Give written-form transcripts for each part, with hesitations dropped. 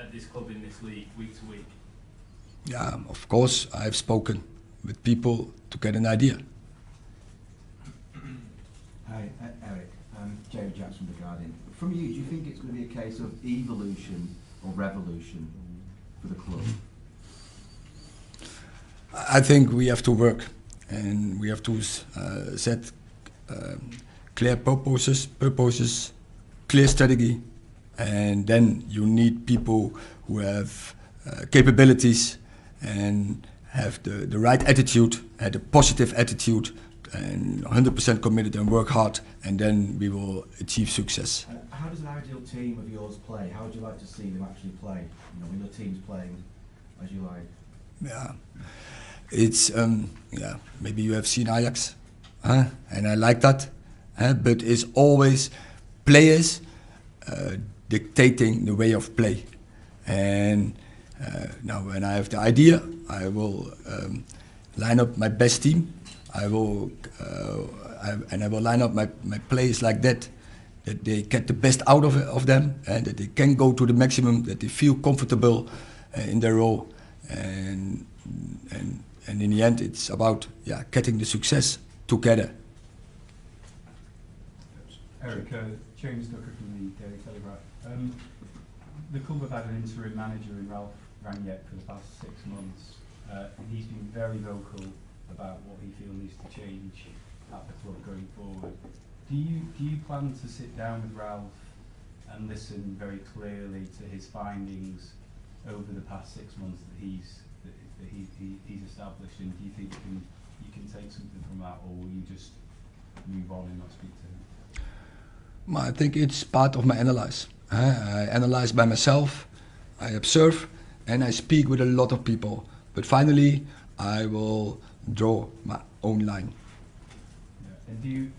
at this club in this league, week to week? Yeah, of course, I've spoken with people to get an idea. Hi, Erik. Jerry Jackson, The Guardian. From you, do you think it's going to be a case of evolution or revolution for the club? I think we have to work, and we have to set clear purposes, clear strategy, and then you need people who have capabilities and have the right attitude, the positive attitude, and 100% committed and work hard, and then we will achieve success. How does an ideal team of yours play? How would you like to see them actually play? You know, when your team's playing as you like. Yeah, it's yeah. Maybe you have seen Ajax, and I like that. But it's always players dictating the way of play. And now, when I have the idea, I will line up my best team. I will line up my players like that they get the best out of them, and that they can go to the maximum, that they feel comfortable in their role, and in the end, it's about getting the success together. Erik, James Ducker from the Daily Telegraph. The club have had an interim manager in Ralph Rangnick for the past 6 months, and he's been very vocal about what he feels needs to change at the club going forward. Do you plan to sit down with Ralph and listen very clearly to his findings over the past 6 months that he's established, and do you think you can take something from that, or will you just move on and not speak to him? I think it's part of my analyze. I analyze by myself, I observe, and I speak with a lot of people. But finally, I will draw my own line. Yeah. And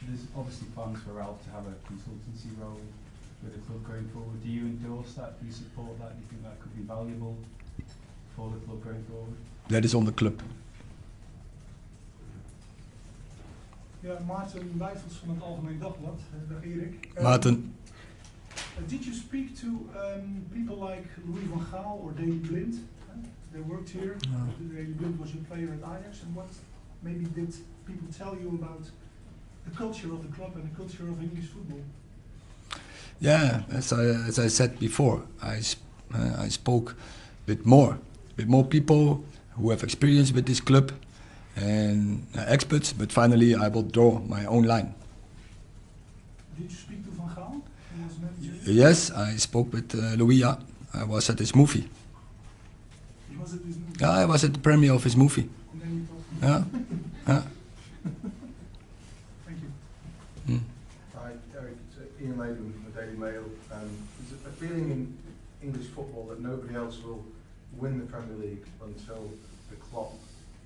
there's obviously plans for Ralph to have a consultancy role with the club going forward. Do you endorse that? Do you support that? Do you think that could be valuable for the club going forward? That is on the club. Ja, Maarten Wijfels van het Algemeen Dagblad. Dag Erik. Maarten. Did you speak to people like Louis van Gaal or Daley Blind? They worked here. Daley Blind was a player at Ajax. And what maybe did people tell you about the culture of the club and the culture of English football? Yeah, as I said before, I spoke with more people who have experience with this club and experts, but finally I will draw my own line. Did you speak to Van Gaal? Yes, I spoke with Louis. I was at his movie. You was at his movie? Yeah, I was at the premiere of his movie. And then you talked. Yeah. Thank you. Hi, Erik. It's Ian Latham from the Daily Mail. There's a feeling in English football that nobody else will win the Premier League until the Klopp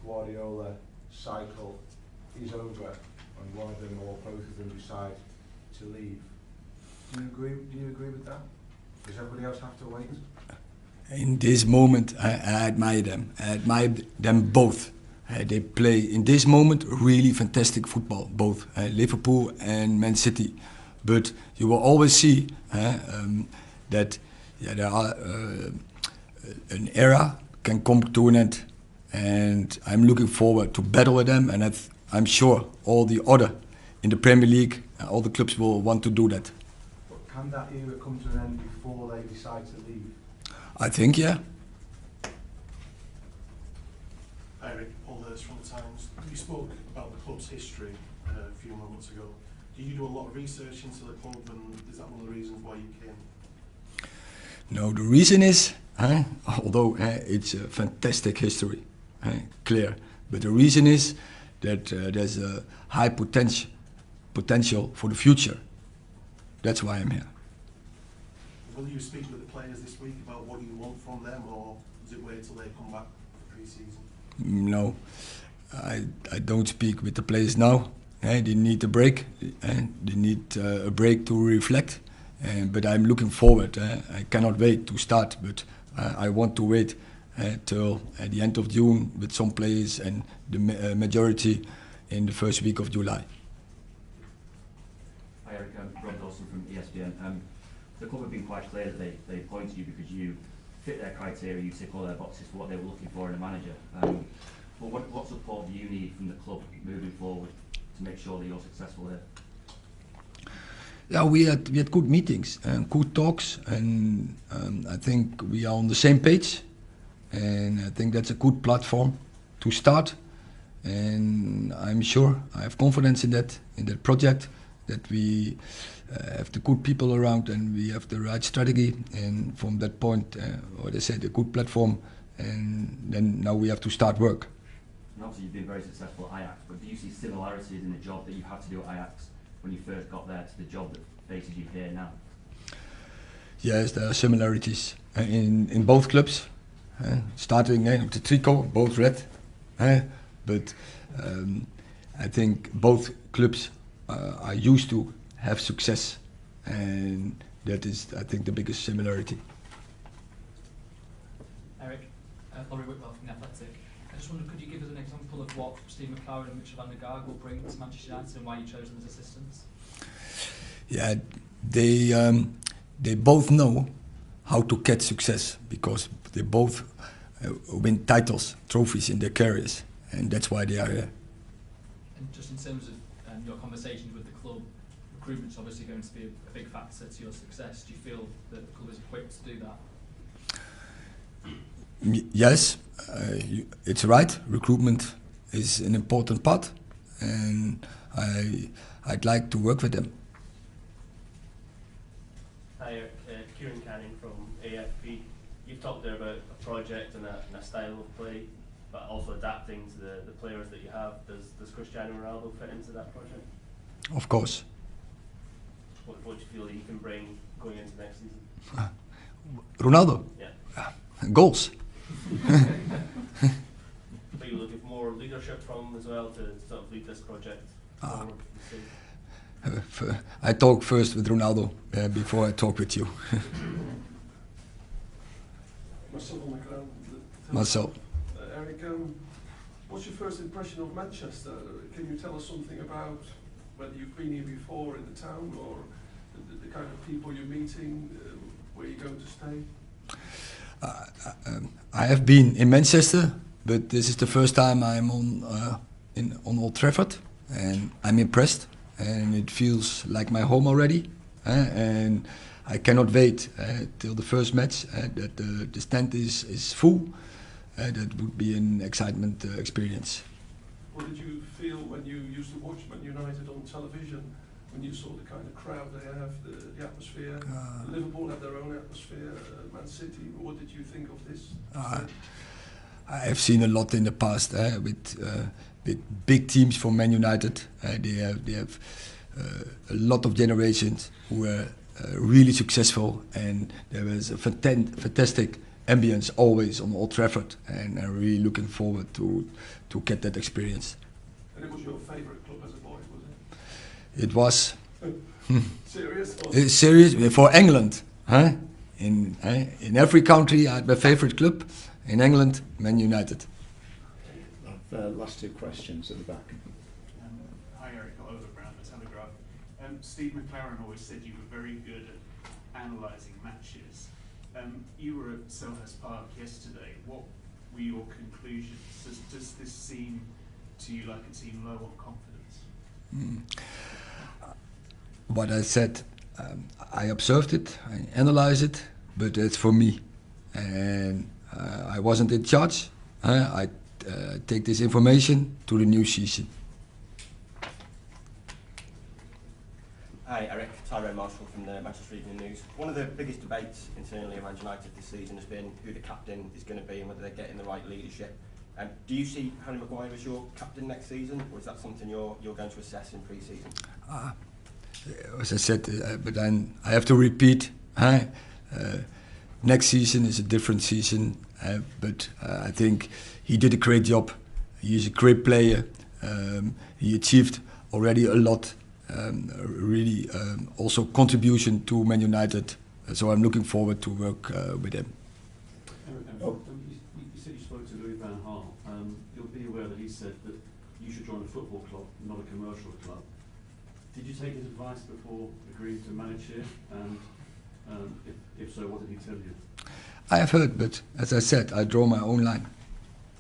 Guardiola cycle is over and one of them or both of them decide to leave. Do you agree with that? Does everybody else have to wait? In this moment, I admire them. I admire them both. They play in this moment really fantastic football, both Liverpool and Man City. But you will always see that there are an era can come to an end. And I'm looking forward to battle with them, and I'm sure all the other in the Premier League, all the clubs will want to do that. But can that era come to an end before they decide to leave? I think, yeah. Erik, Paul Hurst from the Times. You spoke about the club's history a few moments ago. Do you do a lot of research into the club, and is that one of the reasons why you came? No, the reason is, although it's a fantastic history, clear, but the reason is that there's a high potential for the future. That's why I'm here. Will you speak with the players this week about what you want from them, or does it wait till they come back for pre-season? No, I don't speak with the players now. They need a break. They need a break to reflect. But I'm looking forward. I cannot wait to start, but I want to wait till the end of June with some players and the majority in the first week of July. Hi Erik, Rob Dawson from ESPN. the club have been quite clear that they appointed you because you fit their criteria, you tick all their boxes for what they were looking for in a manager. But what support do you need from the club moving forward to make sure that you're successful here? Yeah, we had good meetings and good talks, and I think we are on the same page, and I think that's a good platform to start. And I'm sure, I have confidence in that project, that we have the good people around and we have the right strategy, and from that point, what I said, a good platform, and then now we have to start work. And obviously you've been very successful at Ajax, but do you see similarities in the job that you had to do at Ajax when you first got there to the job that faces you here now? Yes, there are similarities in both clubs. Starting with the tricot, both red. But I think both clubs are used to have success, and that is, I think, the biggest similarity. Erik, Laurie Whitwell from The Athletic. I just wondered, could you give us an example of what Steve McLaren and Mitchell van der Gaag will bring to Manchester United and why you chose them as assistants? Yeah, they both know how to get success, because they both win titles, trophies in their careers, and that's why they are here. And just in terms of your conversations with the club, recruitment's obviously going to be a big factor to your success. Do you feel that the club is equipped to do that? Yes, it's right. Recruitment is an important part, and I'd like to work with them. Hi, Erik, Kieran Canning from AFP. You've talked there about a project and a style of play, but also adapting to the players that you have. Does Cristiano Ronaldo fit into that project? Of course. What do you feel that he can bring going into next season? Ronaldo? Yeah. Goals. But you're looking for more leadership from him as well to sort of lead this project forward? I talk first with Ronaldo before I talk with you. Marcel. Erik, what's your first impression of Manchester? Can you tell us something about whether you've been here before in the town, or the kind of people you're meeting, where you're going to stay? I have been in Manchester, but this is the first time I'm on Old Trafford, and I'm impressed, and it feels like my home already, and I cannot wait till the first match that the stand is full. That would be an excitement experience. What did you feel when you used to watch Man United on television, when you saw the kind of crowd they have, the atmosphere? Liverpool have their own atmosphere, Man City. What did you think of this? I have seen a lot in the past with big teams from Man United. They have a lot of generations who were really successful, and there was a fantastic ambience always on Old Trafford, and I'm really looking forward to get that experience. And it was your favourite club as a boy, was it? It was. Serious? Serious for England, huh? In every country, I had my favourite club. In England, Man United. Last two questions at the back. Hi Erik, Oliver Brown, The Telegraph. Steve McLaren always said you were very good at analysing matches. You were at Selhurst Park yesterday. What were your conclusions? Does this seem to you like a team low on confidence? What I said, I observed it, I analysed it, but it's for me. And I wasn't in charge. I take this information to the new season. Hi Erik, Tyrone Marshall from the Manchester Evening News. One of the biggest debates internally around United this season has been who the captain is going to be and whether they're getting the right leadership. Do you see Harry Maguire as your captain next season, or is that something you're going to assess in pre-season? As I said, but then I have to repeat. Next season is a different season, but I think he did a great job. He is a great player. He achieved already a lot. Really also contribution to Man United, so I'm looking forward to work with him. You said you spoke to Louis van Gaal. You'll be aware that he said that you should join a football club, not a commercial club. Did you take his advice before agreeing to manage here? And If so, what did he tell you? I have heard, but as I said, I draw my own line.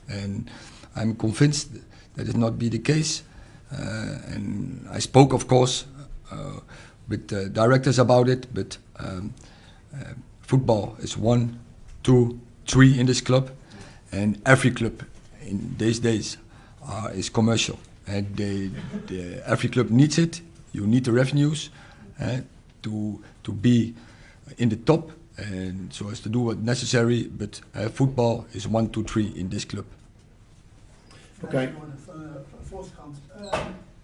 And I'm convinced that it not be the case. And I spoke, of course, with the directors about it, but football is 1, 2, 3 in this club, and every club in these days is commercial, and every club needs it. You need the revenues to be in the top, and so as to do what's necessary. But football is 1, 2, 3 in this club. Okay. Voorkant.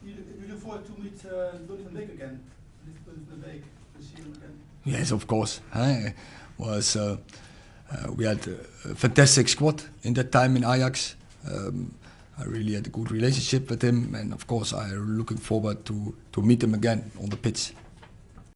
You look forward to meet Donny van Beek again. Van Beek, to see him again. Yes, of course. We had a fantastic squad in that time in Ajax. I really had a good relationship with him, and of course I'm looking forward to meet him again on the pitch.